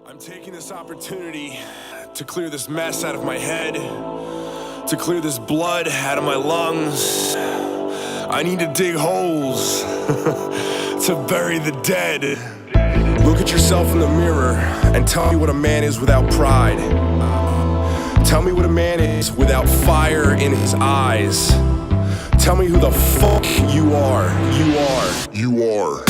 I'm taking this opportunity to clear this mess out of my head, to clear this blood out of my lungs. I need to dig holes to bury the dead. Look at yourself in the mirror and tell me what a man is without pride. Tell me what a man is without fire in his eyes. Tell me who the fuck you are. You are.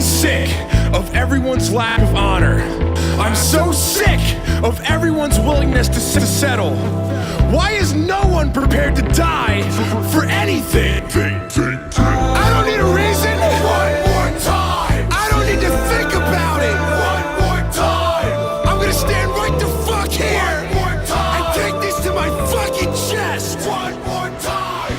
Sick of everyone's lack of honor. I'm so sick of everyone's willingness to settle. Why is no one prepared to die for anything? I don't need a reason. One more time. I don't need to think about it. One more time. I'm gonna stand right the fuck here. One more time. And take this to my fucking chest. One more time.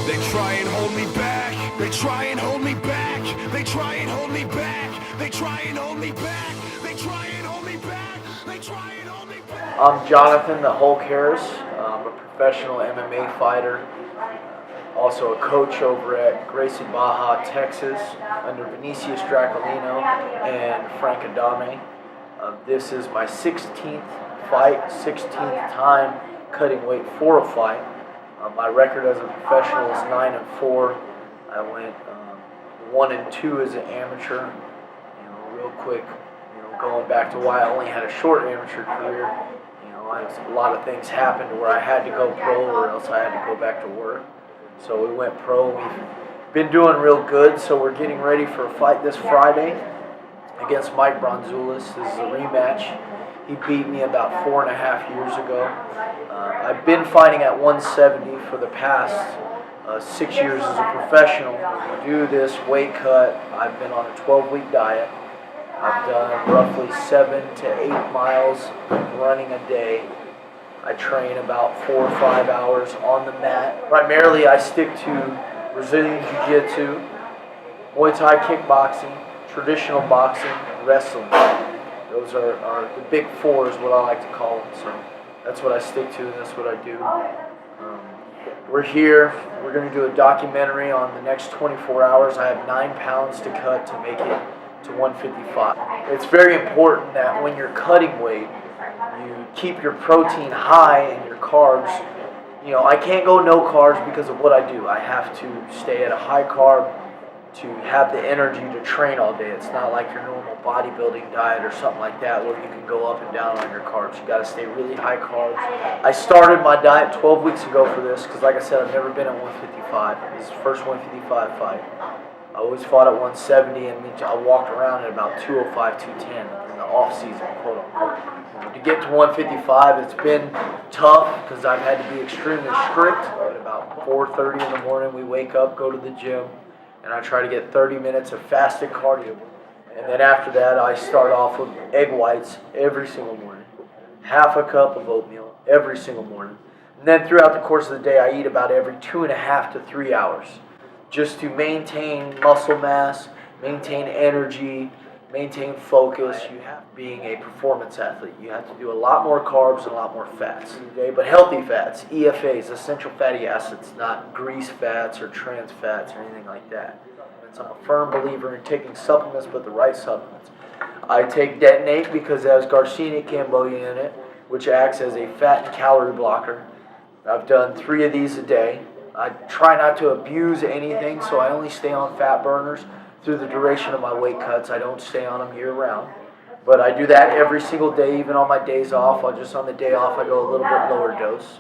They try and hold me back. They try and hold me back. They try and hold me back. They try and hold me back. They try and hold me back. They try and hold me back. I'm Jonathan the Hulk Harris. I'm a professional MMA fighter. Also a coach over at Gracie Baja, Texas, under Vinicius Draculino and Frank Adame. This is my 16th fight, 16th time cutting weight for a fight. My record as a professional is 9-4. I went 1-2 as an amateur. Real quick, going back to why I only had a short amateur career. A lot of things happened where I had to go pro or else I had to go back to work. So we went pro. We've been doing real good. So we're getting ready for a fight this Friday against Mike Bronzoulis. This is a rematch. He beat me about 4.5 years ago. I've been fighting at 170 for the past 6 years as a professional. To do this weight cut, I've been on a 12-week diet. I've done roughly 7 to 8 miles running a day. I train about 4 or 5 hours on the mat. Primarily, I stick to Brazilian Jiu-Jitsu, Muay Thai kickboxing, traditional boxing, wrestling. Those are the big four is what I like to call them. So that's what I stick to and that's what I do. We're here. We're going to do a documentary on the next 24 hours. I have 9 pounds to cut to make it to 155. It's very important that when you're cutting weight, you keep your protein high and your carbs. I can't go no carbs because of what I do. I have to stay at a high carb to have the energy to train all day. It's not like your normal bodybuilding diet or something like that where you can go up and down on your carbs. You got to stay really high carbs. I started my diet 12 weeks ago for this because, like I said, I've never been at 155. This is the first 155 fight. I always fought at 170, and I walked around at about 205, 210 in the off-season, quote unquote. To get to 155, it's been tough because I've had to be extremely strict. At about 4:30 in the morning, we wake up, go to the gym, and I try to get 30 minutes of fasted cardio. And then after that, I start off with egg whites every single morning. Half a cup of oatmeal every single morning. And then throughout the course of the day, I eat about every 2.5 to 3 hours. Just to maintain muscle mass, maintain energy, maintain focus. Being a performance athlete, you have to do a lot more carbs and a lot more fats. But healthy fats, EFAs, essential fatty acids, not grease fats or trans fats or anything like that. I'm a firm believer in taking supplements, but the right supplements. I take Detonate because it has Garcinia Cambogia in it, which acts as a fat and calorie blocker. I've done 3 of these a day. I try not to abuse anything, so I only stay on fat burners through the duration of my weight cuts. I don't stay on them year round. But I do that every single day, even on my days off. On the day off, I go a little bit lower dose.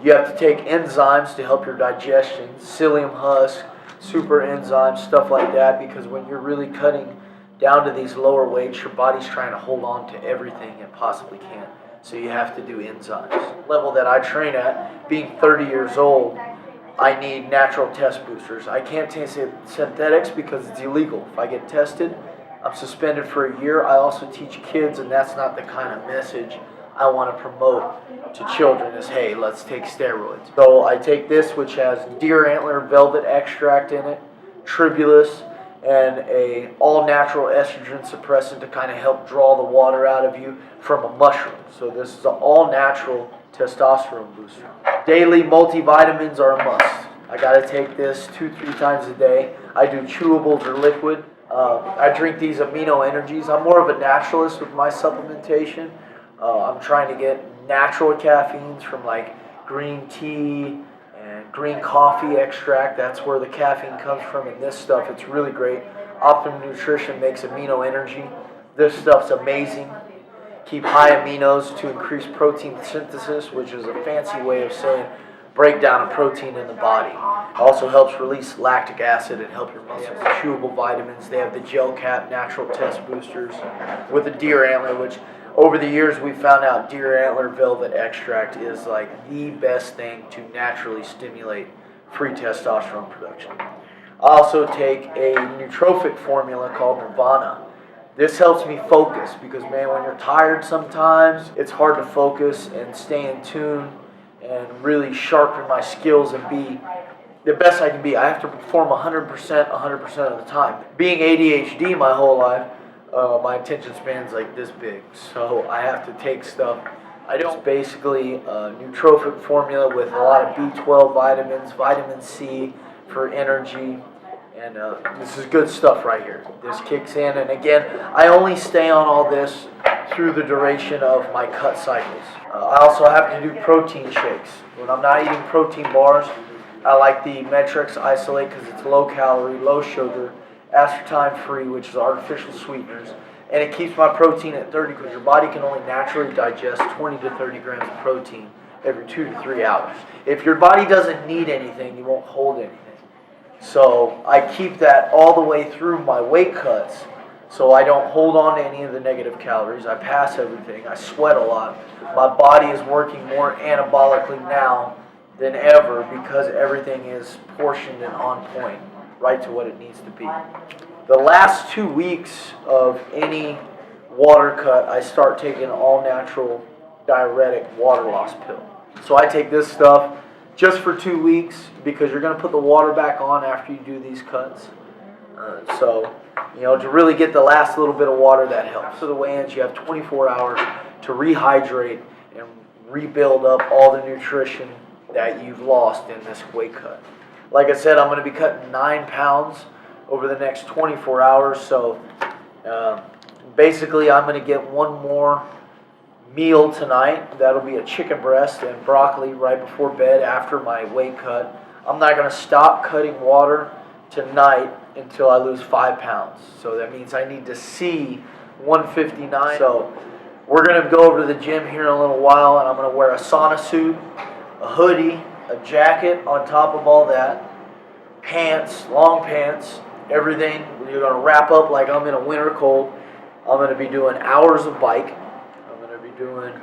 You have to take enzymes to help your digestion, psyllium husk, super enzymes, stuff like that, because when you're really cutting down to these lower weights, your body's trying to hold on to everything it possibly can. So you have to do enzymes. The level that I train at, being 30 years old, I need natural test boosters. I can't take synthetics because it's illegal. If I get tested, I'm suspended for a year. I also teach kids, and that's not the kind of message I want to promote to children is, hey, let's take steroids. So I take this, which has deer antler velvet extract in it, tribulus, and a all-natural estrogen suppressant to kind of help draw the water out of you from a mushroom. So this is an all-natural testosterone booster. Daily multivitamins are a must. I got to take this 2-3 times a day. I do chewables or liquid. I drink these amino energies. I'm more of a naturalist with my supplementation. I'm trying to get natural caffeines from like green tea and green coffee extract. That's where the caffeine comes from in this stuff. It's really great. Optimum Nutrition makes amino energy. This stuff's amazing. Keep high aminos to increase protein synthesis, which is a fancy way of saying break down a protein in the body. It also helps release lactic acid and help your muscles. Chewable vitamins. They have the gel cap natural test boosters with the deer antler, which over the years we've found out deer antler velvet extract is like the best thing to naturally stimulate free testosterone production. I also take a nootropic formula called Nirvana. This helps me focus because, man, when you're tired sometimes, it's hard to focus and stay in tune and really sharpen my skills and be the best I can be. I have to perform 100% of the time. Being ADHD my whole life, my attention span's like this big, so I have to take stuff. I don't basically a nootropic formula with a lot of B12 vitamins, vitamin C for energy, and this is good stuff right here. This kicks in, and again, I only stay on all this through the duration of my cut cycles. I also have to do protein shakes. When I'm not eating protein bars, I like the Met-Rx Isolate because it's low calorie, low sugar, aspartame free, which is artificial sweeteners, and it keeps my protein at 30 because your body can only naturally digest 20 to 30 grams of protein every 2 to 3 hours. If your body doesn't need anything, you won't hold anything. So I keep that all the way through my weight cuts, so I don't hold on to any of the negative calories. I pass everything. I sweat a lot. My body is working more anabolically now than ever because everything is portioned and on point, right to what it needs to be. The last 2 weeks of any water cut, I start taking an all-natural diuretic water loss pill. So I take this stuff just for 2 weeks because you're going to put the water back on after you do these cuts. So, to really get the last little bit of water, that helps. For the weigh-ins, you have 24 hours to rehydrate and rebuild up all the nutrition that you've lost in this weight cut. Like I said, I'm going to be cutting 9 pounds over the next 24 hours. So basically, I'm going to get one more meal tonight. That'll be a chicken breast and broccoli right before bed after my weight cut. I'm not going to stop cutting water tonight until I lose 5 pounds. So that means I need to see 159. So we're going to go over to the gym here in a little while, and I'm going to wear a sauna suit, a hoodie, a jacket on top of all that, pants, long pants, everything. You're going to wrap up like I'm in a winter cold. I'm going to be doing hours of bike. I'm going to be doing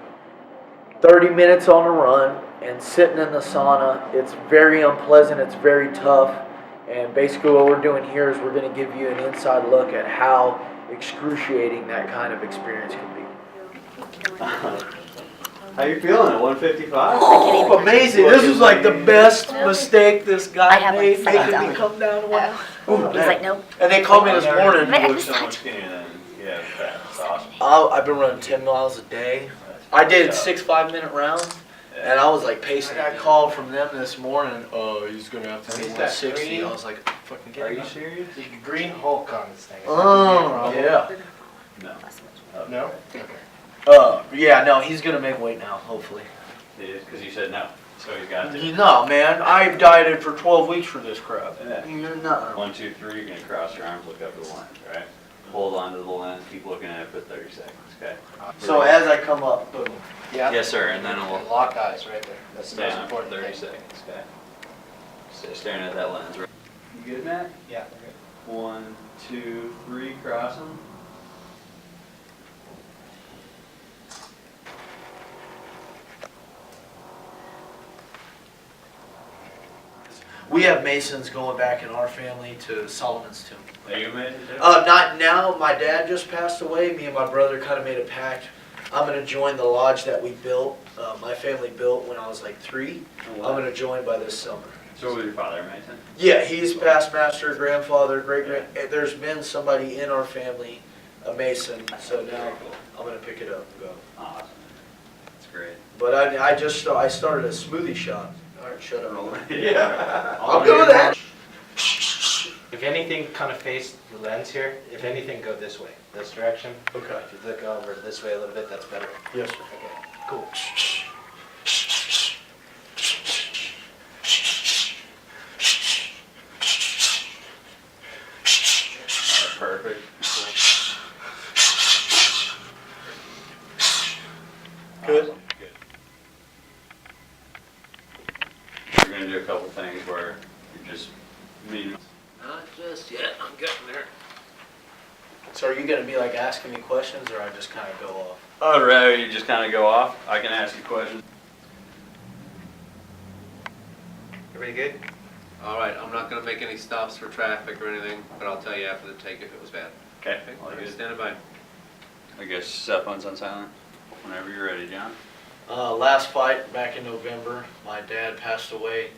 30 minutes on a run and sitting in the sauna. It's very unpleasant. It's very tough. And basically what we're doing here is we're going to give you an inside look at how excruciating that kind of experience can be. How you feeling at 155? Oh, amazing. This was like the best mistake this I guy have made, like making $7. me come down to one. He's like, nope. And they called me this morning. I You just look so thought- much skinnier than that's awesome. I've been running 10 miles a day. I did 6 5-minute rounds, and I was like pacing. I called from them this morning. Oh, he's gonna have to be 160. I was like, fucking Are kidding you me. serious? You can green Hulk on this thing. Oh, yeah. No. No? Okay. Yeah, no, he's gonna make weight now, hopefully. It is because you said no, so he's got to. No, man, I've dieted for 12 weeks for this crap. Yeah. You're not. 1, 2, 3. You're gonna cross your arms, look up to the lens, right? Hold on to the lens, keep looking at it for 30 seconds, okay? So as I come up, boom. Yeah. Yes, sir, and then we'll Lock eyes right there. That's the stay most on for important 30 thing. seconds, okay? Stay staring at that lens, right? You good, Matt? Yeah. 1, 2, 3, cross them. We have Masons going back in our family to Solomon's tomb. Are you made it? Not now. My dad just passed away. Me and my brother kind of made a pact. I'm gonna join the lodge that we built, my family built when I was like 3. I'm gonna join by this summer. So was your father a Mason? Yeah, he's past master, grandfather, great-grand, there's been somebody in our family, a Mason, so now Very cool. I'm gonna pick it up and go. Awesome. That's great. But I started a smoothie shop. Alright, shut up. Yeah. I'll go with that. If anything kind of face the lens here, if anything, go this way, this direction. Okay. If you look over this way a little bit, that's better. Yes, sir. Okay, cool. Perfect. Good. Awesome. Good. We're gonna do a couple things where you just meet. Not just yet, I'm getting there. So are you gonna be like asking me questions, or I just kind of go off? I'd rather you just kind of go off. I can ask you questions. Everybody good? All right, I'm not gonna make any stops for traffic or anything, but I'll tell you after the take if it was bad. Okay. All right, stand by. I guess cell phone's on silent. Whenever you're ready, John. Last fight back in November, my dad passed away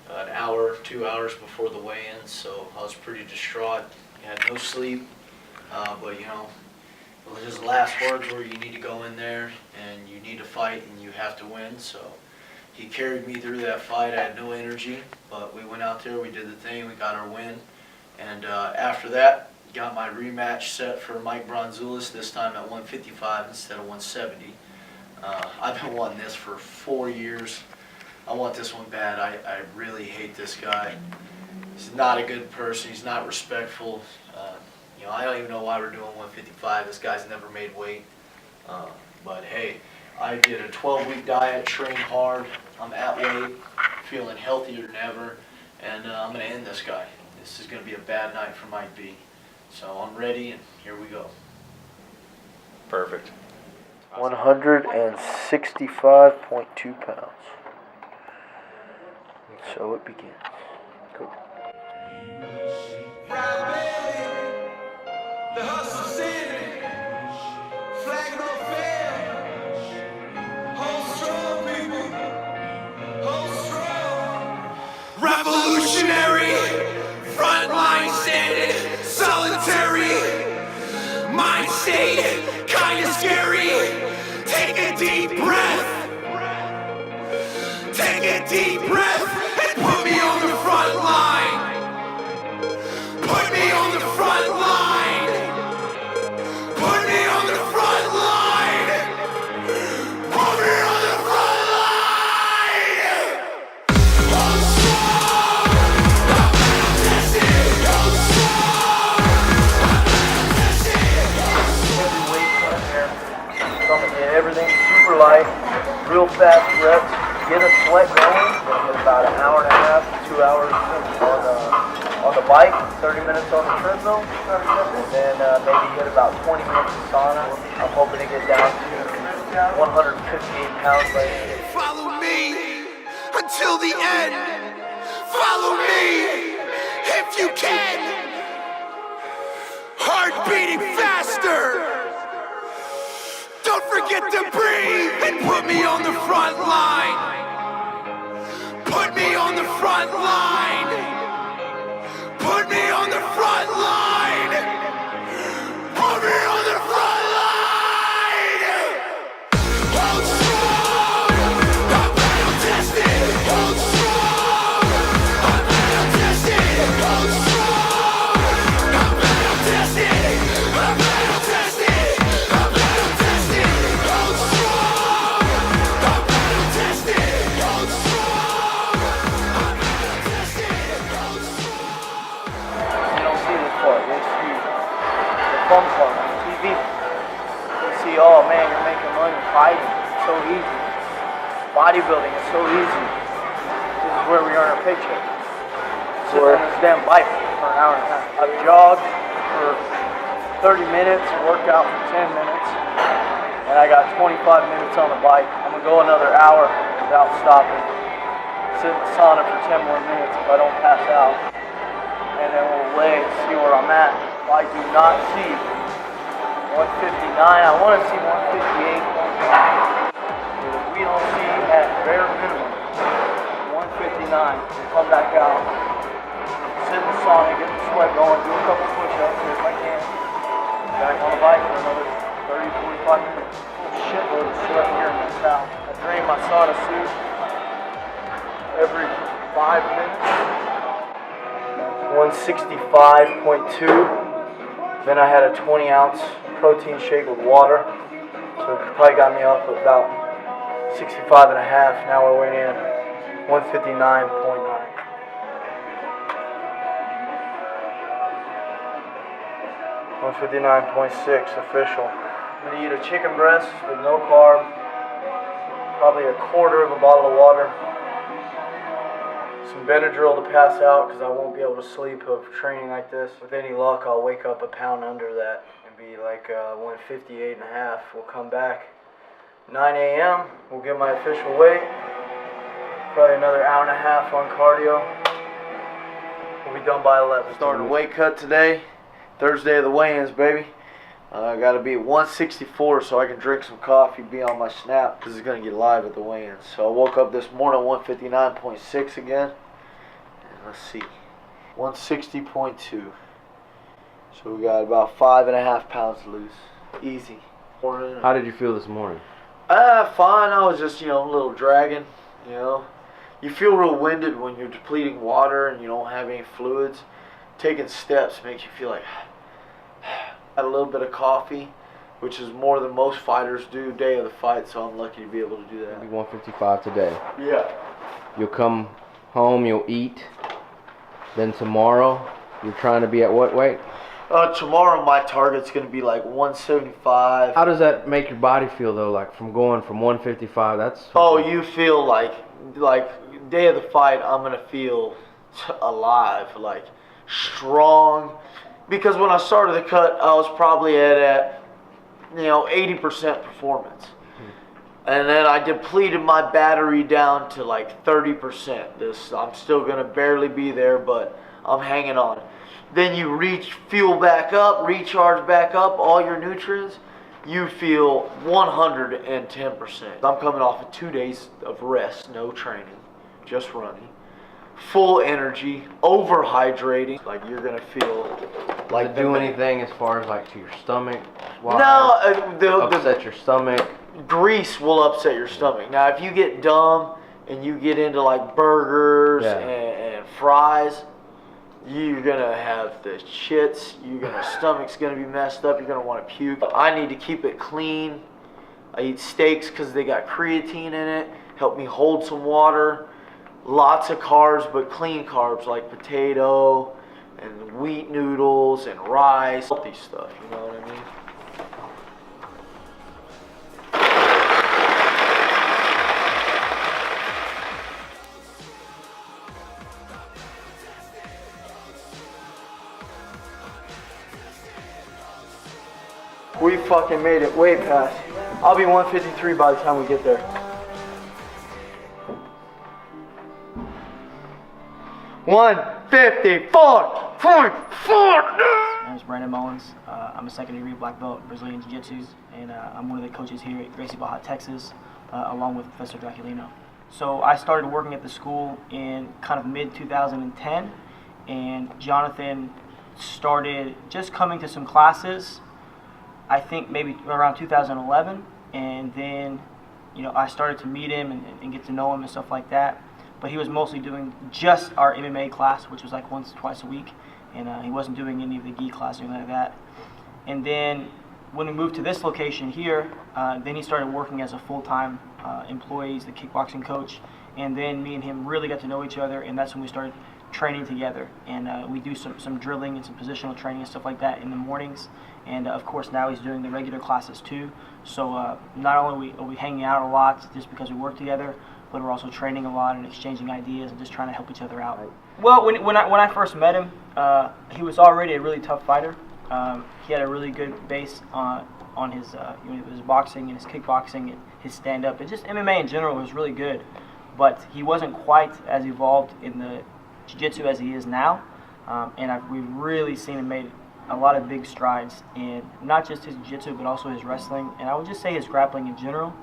an hour, 2 hours before the weigh-in, so I was pretty distraught. Had no sleep, but you know, his last words were, you need to go in there and you need to fight and you have to win. So he carried me through that fight. I had no energy, but we went out there, we did the thing, we got our win. And after that, got my rematch set for Mike Bronzoulis, this time at 155 instead of 170. I've been wanting this for 4 years. I want this one bad. I really hate this guy. He's not a good person. He's not respectful. You know, I don't even know why we're doing 155. This guy's never made weight. But hey, I did a 12-week diet, trained hard. I'm at weight, feeling healthier than ever, and I'm going to end this guy. This is going to be a bad night for Mike B. So I'm ready, and here we go. Perfect. 165.2 pounds. So it begins. Cool. The hustle's in it. Flag no fair. Hold strong, people. Hold strong. Revolutionary. Frontline standing. Solitary. Mind state. Kinda scary. Take a deep breath. Take a deep breath and put me on the front line. Put me on the front line. Put me on the front line. Put me on the front line. Hold strong. I'm tested. Hold strong. I'm tested. Heavyweight in there. Coming in, everything super light, real fast reps. Get a sweat going. Get about an hour and a half, 2 hours on the bike, 30 minutes on the treadmill, and then maybe get about 20 minutes of sauna. I'm hoping to get down to 158 pounds by the end of the day. Follow me until the end. Follow me if you can. Heart beating faster. Don't forget to breathe and put me on the front line. Put me on the front line. Put me on the front line. Put me on the front line. Hold strong. I'm battle tested. Hold strong. I'm battle tested. Hold strong. I'm battle tested. I'm battle tested. I'm battle tested. Hold strong. I'm battle tested. Hold strong. I'm battle tested. Hold strong. You don't see this part. You see the fun part on TV. You see, oh man, you're making money fighting. It's so easy. Bodybuilding is so easy. This is where we earn our paycheck. Sit on this damn bike for an hour and a half. I've jogged for 30 minutes, worked out for 10 minutes, and I got 25 minutes on the bike. I'm gonna go another hour without stopping. Sit in the sauna for 10 more minutes if I don't pass out. And then we'll weigh and see where I'm at. I do not see 159. I want to see 158, If we don't see at bare minimum 159, we'll come back out, sit in the sauna, get the sweat going, do a couple push-ups if I can. Back on the bike for another 30, 45 minutes. Shitload of sweat here in this town. I drain my sauna suit every 5 minutes. 165.2. Then I had a 20-ounce protein shake with water. So it probably got me up about 65 and a half. Now we're weighing in 159.9. 159.6 official. I'm gonna eat a chicken breast with no carb, probably a quarter of a bottle of water, some Benadryl to pass out because I won't be able to sleep of training like this. With any luck, I'll wake up a pound under that and be like 158 and a half. We'll come back 9 a.m. We'll get my official weight. Probably another hour and a half on cardio. We'll be done by 11. Starting weight cut today. Thursday of the weigh-ins, baby. I gotta be at 164 so I can drink some coffee, be on my snap, because it's gonna get live at the weigh-ins. So I woke up this morning 159.6 again. And let's see, 160.2. So we got about 5.5 pounds to lose. Easy. How did you feel this morning? Fine. I was just, a little dragging, You feel real winded when you're depleting water and you don't have any fluids. Taking steps makes you feel like had a little bit of coffee, which is more than most fighters do day of the fight, so I'm lucky to be able to do that. You'll be 155 today. Yeah. You'll come home, you'll eat. Then tomorrow, you're trying to be at what weight? Tomorrow my target's going to be like 175. How does that make your body feel though? Like from going from 155, that's... Oh, you feel like day of the fight, I'm going to feel alive, like strong. Because when I started the cut, I was probably at 80% performance. And then I depleted my battery down to like 30%. I'm still going to barely be there, but I'm hanging on. Then you fuel back up, recharge back up all your nutrients. You feel 110%. I'm coming off of 2 days of rest, no training, just running. Full energy, overhydrating, like you're gonna feel like. Does it do anything as far as like to your stomach? No, upset your stomach. Grease will upset your stomach. Now, if you get dumb and you get into like burgers and fries, you're gonna have the shits. Stomach's gonna be messed up. You're gonna want to puke. I need to keep it clean. I eat steaks because they got creatine in it. Help me hold some water. Lots of carbs, but clean carbs like potato and wheat noodles and rice, healthy stuff, you know what I mean? We fucking made it way past. I'll be 153 by the time we get there. My name is Brandon Mullins. I'm a second degree black belt in Brazilian Jiu-Jitsu, and I'm one of the coaches here at Gracie Barra, Texas, along with Professor Draculino. So I started working at the school in kind of mid-2010, and Jonathan started just coming to some classes, I think maybe around 2011, and then I started to meet him and get to know him and stuff like that. But he was mostly doing just our MMA class, which was like once or twice a week, and he wasn't doing any of the gi class or anything like that. And then when we moved to this location here, then he started working as a full-time employee, he's the kickboxing coach, and then me and him really got to know each other, and that's when we started training together. And we do some drilling and some positional training and stuff like that in the mornings, and of course now he's doing the regular classes too. So not only are we hanging out a lot just because we work together, but we're also training a lot and exchanging ideas and just trying to help each other out. Well, when I first met him, he was already a really tough fighter. He had a really good base on his his boxing and his kickboxing and his stand-up. And just MMA in general was really good, but he wasn't quite as evolved in the jiu-jitsu as he is now. And we've really seen him made a lot of big strides in not just his jiu-jitsu, but also his wrestling, and I would just say his grappling in general.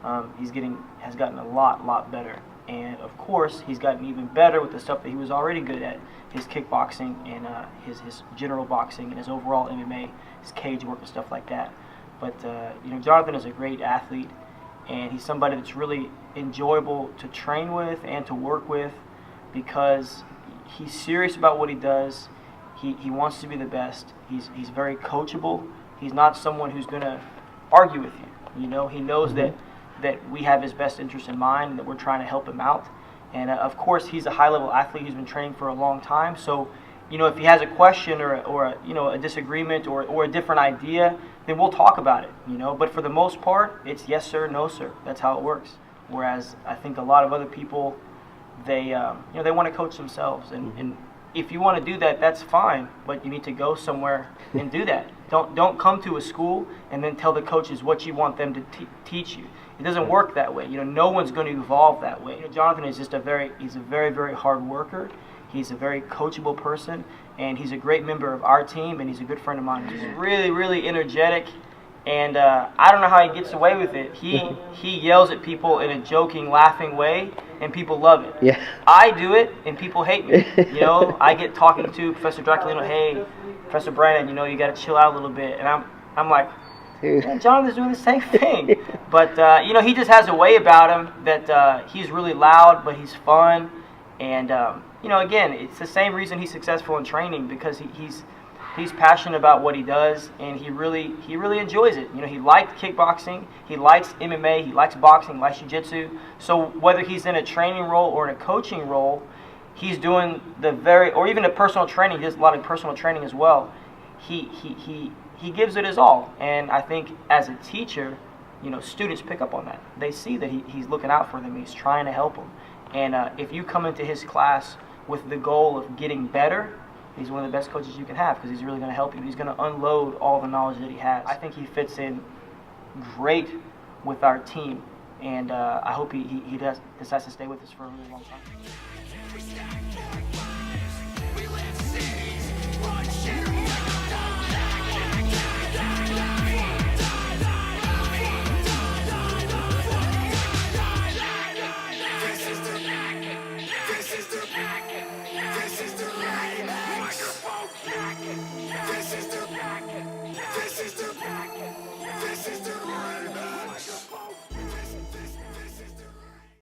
Has gotten a lot better, and of course he's gotten even better with the stuff that he was already good at, his kickboxing and his general boxing and his overall MMA, his cage work and stuff like that. But you know, Jonathan is a great athlete, and he's somebody that's really enjoyable to train with and to work with because he's serious about what he does. He wants to be the best. He's very coachable. He's not someone who's going to argue with you. You know, he knows that we have his best interest in mind and that we're trying to help him out. And of course, he's a high-level athlete who's been training for a long time. So, you know, if he has a question or you know, a disagreement or a different idea, then we'll talk about it. You know, but for the most part, it's yes sir, no sir. That's how it works. Whereas I think a lot of other people, they you know, they want to coach themselves, and if you want to do that, that's fine, but you need to go somewhere and do that. Don't come to a school and then tell the coaches what you want them to teach you. It doesn't work that way. You know, no one's going to evolve that way. You know, Jonathan is just he's a very hard worker. He's a very coachable person, and he's a great member of our team, and he's a good friend of mine. He's really energetic, and I don't know how he gets away with it. He yells at people in a joking, laughing way, and people love it. Yeah. I do it, and people hate me. You know, I get talking to Professor Draculino, hey, Professor Brandon, you know, you got to chill out a little bit, and I'm like, man, Jonathan's doing the same thing. But you know, he just has a way about him that he's really loud, but he's fun, and you know, again, it's the same reason he's successful in training, because he's passionate about what he does, and he really enjoys it. You know, he likes kickboxing, he likes MMA, he likes boxing, he likes jiu-jitsu. So whether he's in a training role or in a coaching role, he's doing or even a personal training. He does a lot of personal training as well. He gives it his all, and I think as a teacher, you know, students pick up on that. They see that he's looking out for them. He's trying to help them, and if you come into his class with the goal of getting better, he's one of the best coaches you can have, because he's really going to help you. He's going to unload all the knowledge that he has. I think he fits in great with our team, and I hope he decides to stay with us for a really long time.